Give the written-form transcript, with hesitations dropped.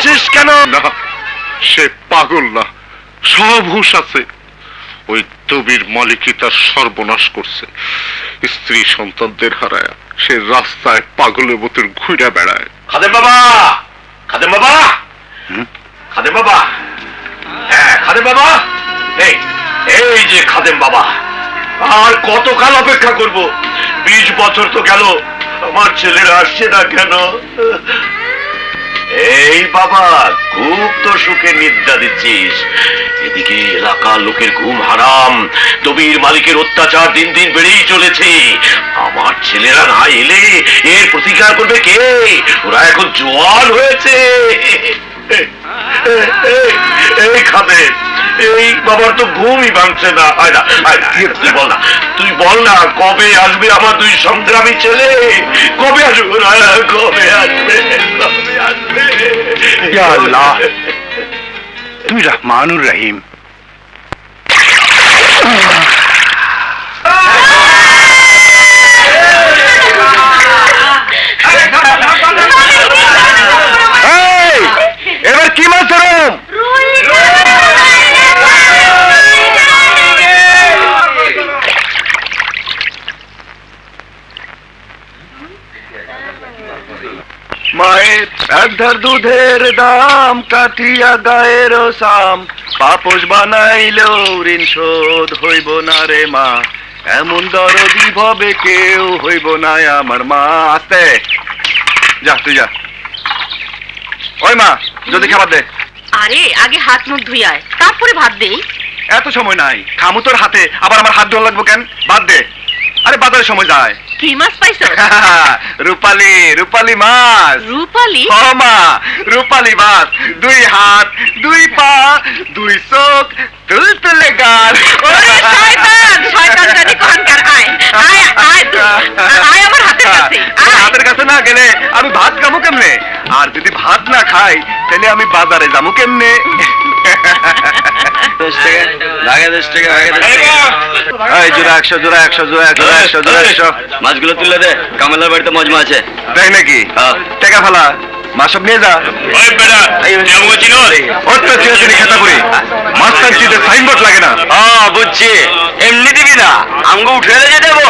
করছিস কেন? না, সে পাগল না, সব হুঁশ আছে। ওই তবির মালিকই তার সর্বনাশ করছে। স্ত্রী সন্তানদের হারায় সে রাস্তায় পাগলের মতো ঘুরে বেড়ায়। খাদেম বাবা, খাদেম বাবা, খাদেম বাবা, হ্যাঁ খাদেম বাবা, এই এই যে খাদেম বাবা, আর কতকাল অপেক্ষা করব? 20 বছর তো গেল, আমার ছেলেরা আসছে না কেন? এই বাবা, খুব তো সুখে নিদ্রা দিচ্ছিস, এদিকে এলাকার লোকের ঘুম হারাম, তবির মালিকের অত্যাচার দিন দিন বেড়েই চলেছে। আমার ছেলেরা না এলে এর প্রতিকার করবে কে? ওরা এখন জোয়ান হয়েছে। এই খাবে, এই বাবার তো ঘুমই ভাঙছে না। তুই বল না কবে আসবে আমার দুই সংগ্রামী ছেলে? কবে আসবে? কবে আসবে? কবে আসবে? ইয়া আল্লাহ, তুই রহমানুর রহিম। এবার কি মাছ ধরুন? মায়ের এক ধার দুধের দাম কাটিয়া গায়ের সাম, পাপোশ বানাইলেও ঋণ শোধ হইব না রে মা, এমন দরদি ভবে কেউ হইব না আমার মা। আস্তে যা, তুই যা। ওই মা, যদি খাবার দে। আরে আগে হাত মুখ ধুই আয়, তারপরে ভাত দেই। এত সময় নাই, খামু তোর হাতে, আবার আমার হাত ধোয়া লাগবো কেন? বাদ দে। আরে বাজারের সময় যায়। কি মাছ পাইছো? রূপালী, রূপালী মাছ। রূপালী? ও মা, রূপালী মাছ, 2 হাত 2 পা 2 চোখ তুলতুলে গাল। ওরে শয়তান, শয়তান জানি কোনকার। আয় আয় আয় তুই, আয় আমার হাতের কাছে। হাতের কাছে না গেলে আমি ভাত খাবো কেমনে? আর যদি ভাত না খাই তাহলে আমি বাজারে যাবো কেমনে? 10 টাকা লাগে, 10 টাকা লাগে, 10 টাকা। এই জোড়া 100, জোড়া 100, জোড়া 100, জোড়া 100। মাছগুলো তুলে দে, কামালের বাড়িতে মজমা আছে। তাই নাকি? টাকা ফেলা, মাছ সব নিয়ে যা। ওই বেটা, জামুয়া চিনো? ওটা চিনি খেতা করি, মাস্টার চিতে সাইনবোর্ড লাগে না। বুঝছি, এমনি দিবি না, আঙ্গু উঠে যেতে দেবো।